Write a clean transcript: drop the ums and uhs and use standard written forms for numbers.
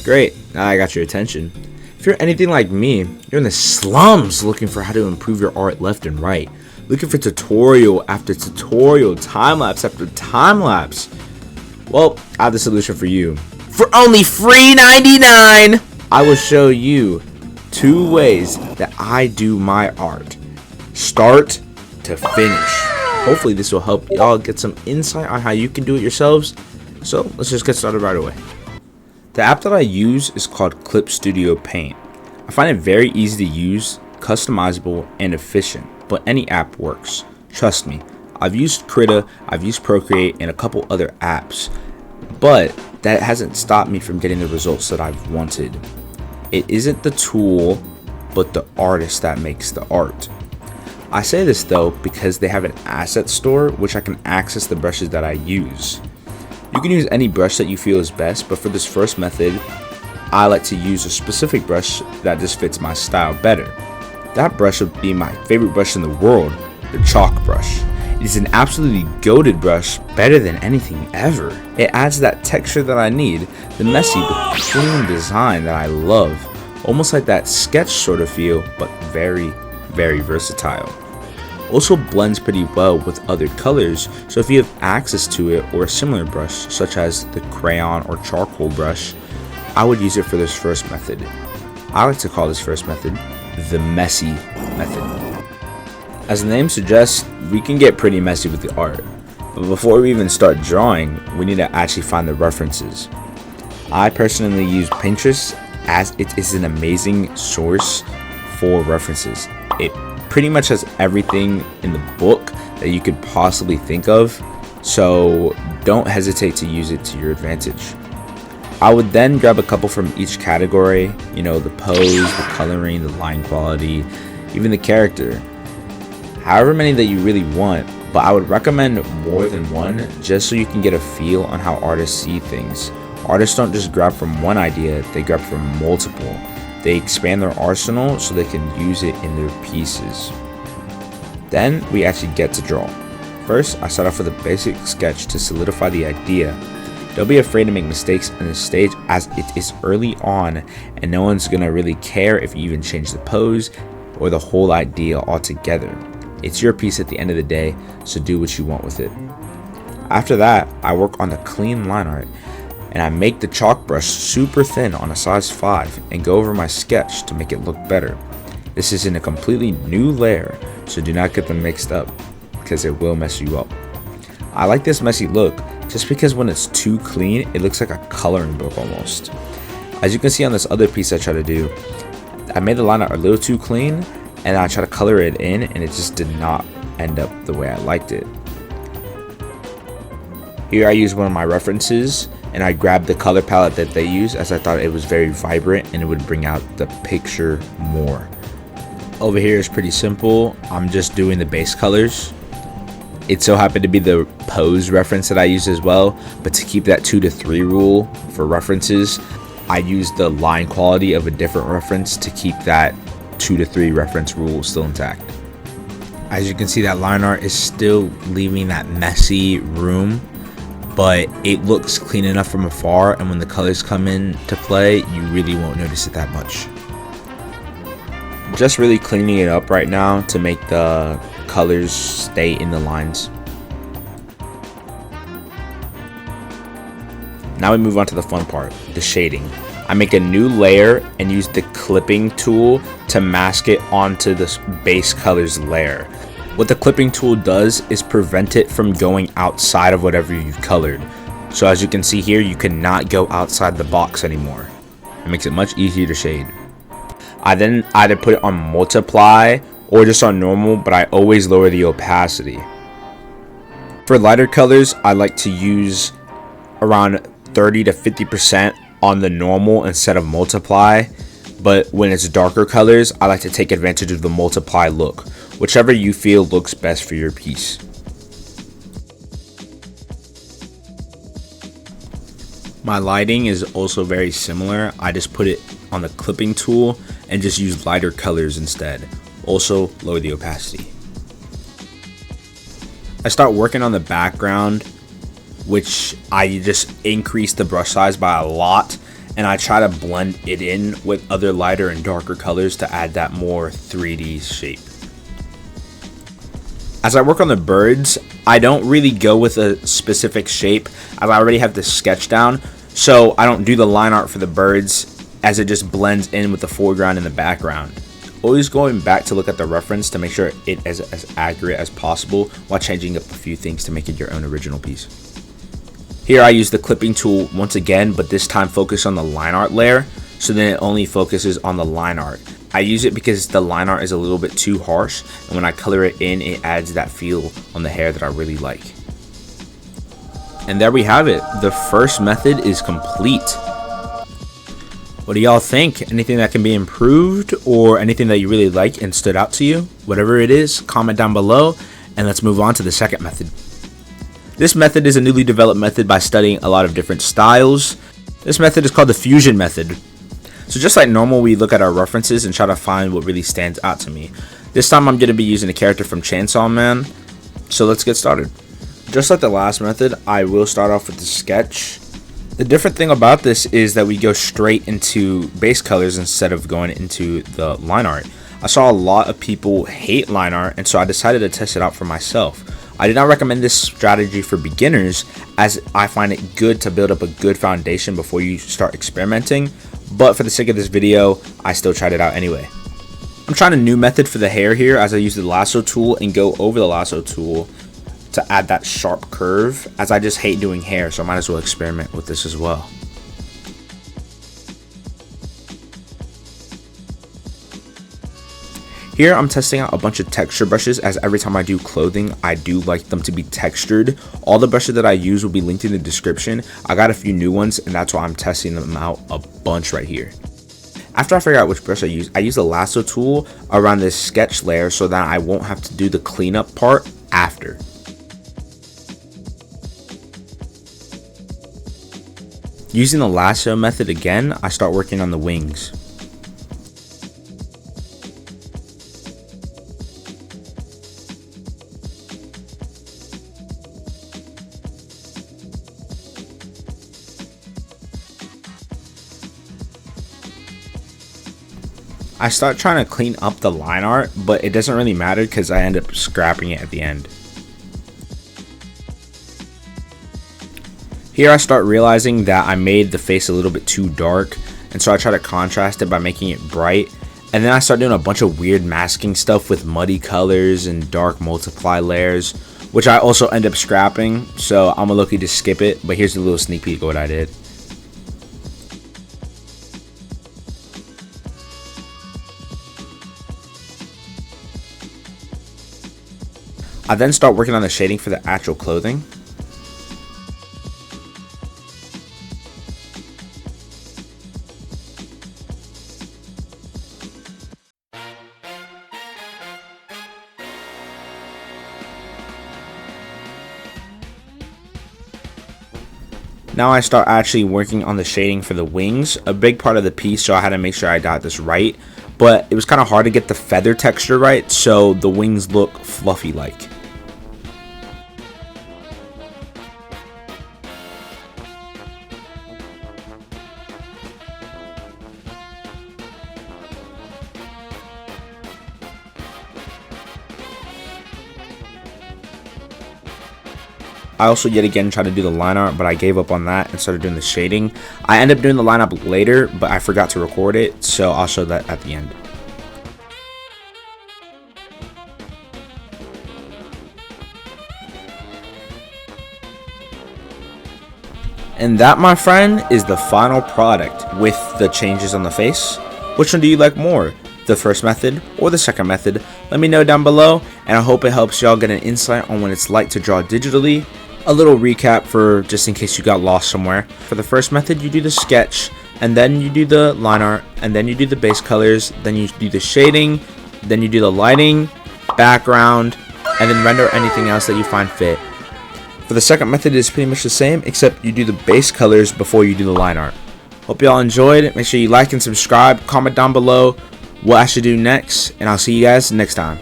Great, now I got your attention. If you're anything like me, you're in the slums looking for how to improve your art left and right. Looking for tutorial after tutorial, time-lapse after time-lapse. Well, I have the solution for you. For only $3.99, I will show you 2 ways that I do my art. Start to finish. Hopefully this will help y'all get some insight on how you can do it yourselves. So let's just get started right away. The app that I use is called Clip Studio Paint. I find it very easy to use, customizable, and efficient, but any app works. Trust me, I've used Krita, I've used Procreate, and a couple other apps, but that hasn't stopped me from getting the results that I've wanted. It isn't the tool, but the artist that makes the art. I say this though because they have an asset store which I can access the brushes that I use. You can use any brush that you feel is best, but for this first method, I like to use a specific brush that just fits my style better. That brush would be my favorite brush in the world, the chalk brush. It is an absolutely goated brush, better than anything ever. It adds that texture that I need, the messy but clean design that I love, almost like that sketch sort of feel, but very, very versatile. Also blends pretty well with other colors, so if you have access to it or a similar brush such as the crayon or charcoal brush, I would use it for this first method. I like to call this first method the messy method. As the name suggests, we can get pretty messy with the art, but before we even start drawing, we need to actually find the references. I personally use Pinterest as it is an amazing source for references. It pretty much has everything in the book that you could possibly think of, so don't hesitate to use it to your advantage. I would then grab a couple from each category, the pose, the coloring, the line quality, even the character. However many that you really want, but I would recommend more than one just so you can get a feel on how artists see things. Artists don't just grab from one idea, they grab from multiple. They expand their arsenal so they can use it in their pieces. Then we actually get to draw. First, I start off with a basic sketch to solidify the idea. Don't be afraid to make mistakes in this stage as it is early on and no one's gonna really care if you even change the pose or the whole idea altogether. It's your piece at the end of the day, so do what you want with it. After that, I work on the clean line art and I make the chalk brush super thin on a size 5 and go over my sketch to make it look better. This is in a completely new layer, so do not get them mixed up because it will mess you up. I like this messy look just because when it's too clean, it looks like a coloring book almost. As you can see on this other piece I try to do, I made the line art a little too clean and I try to color it in and it just did not end up the way I liked it. Here I use one of my references and I grabbed the color palette that they use as I thought it was very vibrant and it would bring out the picture more. Over here is pretty simple. I'm just doing the base colors. It so happened to be the pose reference that I used as well, but to keep that 2 to 3 rule for references, I used the line quality of a different reference to keep that 2 to 3 reference rule still intact. As you can see, that line art is still leaving that messy room, but it looks clean enough from afar, and when the colors come in to play, you really won't notice it that much. Just really cleaning it up right now to make the colors stay in the lines. Now we move on to the fun part, the shading. I make a new layer and use the clipping tool to mask it onto the base colors layer. What the clipping tool does is prevent it from going outside of whatever you've colored. So as you can see here, you cannot go outside the box anymore. It makes it much easier to shade. I then either put it on multiply or just on normal, but I always lower the opacity. For lighter colors, I like to use around 30 to 50% on the normal instead of multiply, but when it's darker colors, I like to take advantage of the multiply look, whichever you feel looks best for your piece. My lighting is also very similar. I just put it on the clipping tool and just use lighter colors instead. Also lower the opacity. I start working on the background, which I just increase the brush size by a lot, and I try to blend it in with other lighter and darker colors to add that more 3D shape. As I work on the birds, I don't really go with a specific shape as I already have the sketch down, so I don't do the line art for the birds as it just blends in with the foreground and the background. Always going back to look at the reference to make sure it is as accurate as possible while changing up a few things to make it your own original piece. Here I use the clipping tool once again, but this time focus on the line art layer, so then it only focuses on the line art. I use it because the line art is a little bit too harsh, and when I color it in, it adds that feel on the hair that I really like. And there we have it. The first method is complete. What do y'all think? Anything that can be improved, or anything that you really like and stood out to you? Whatever it is, comment down below, and let's move on to the second method. This method is a newly developed method by studying a lot of different styles. This method is called the fusion method. So just like normal, we look at our references and try to find what really stands out to me. This time I'm going to be using a character from Chainsaw Man. So let's get started. Just like the last method, I will start off with the sketch. The different thing about this is that we go straight into base colors instead of going into the line art. I saw a lot of people hate line art, and so I decided to test it out for myself. I do not recommend this strategy for beginners, as I find it good to build up a good foundation before you start experimenting, but for the sake of this video, I still tried it out anyway. I'm trying a new method for the hair here, as I use the lasso tool and go over the lasso tool to add that sharp curve, as I just hate doing hair, so I might as well experiment with this as well. Here I'm testing out a bunch of texture brushes, as every time I do clothing, I do like them to be textured. All the brushes that I use will be linked in the description. I got a few new ones, and that's why I'm testing them out a bunch right here. After I figure out which brush I use the lasso tool around this sketch layer so that I won't have to do the cleanup part after. Using the lasso method again, I start working on the wings. I start trying to clean up the line art, but it doesn't really matter because I end up scrapping it at the end. Here I start realizing that I made the face a little bit too dark, and so I try to contrast it by making it bright. And then I start doing a bunch of weird masking stuff with muddy colors and dark multiply layers, which I also end up scrapping, so I'm lucky to skip it, but here's a little sneak peek of what I did. I then start working on the shading for the actual clothing. Now I start actually working on the shading for the wings, a big part of the piece, so I had to make sure I got this right. But it was kind of hard to get the feather texture right, so the wings look fluffy like. I also yet again tried to do the line art, but I gave up on that and started doing the shading. I ended up doing the line art later, but I forgot to record it, so I'll show that at the end. And that, my friend, is the final product with the changes on the face. Which one do you like more? The first method or the second method? Let me know down below, and I hope it helps y'all get an insight on what it's like to draw digitally. A little recap for just in case you got lost somewhere. For the first method, you do the sketch, and then you do the line art, and then you do the base colors, then you do the shading, then you do the lighting, background, and then render anything else that you find fit. For the second method, it's pretty much the same, except you do the base colors before you do the line art. Hope y'all enjoyed it. Make sure you like and subscribe, comment down below what I should do next, and I'll see you guys next time.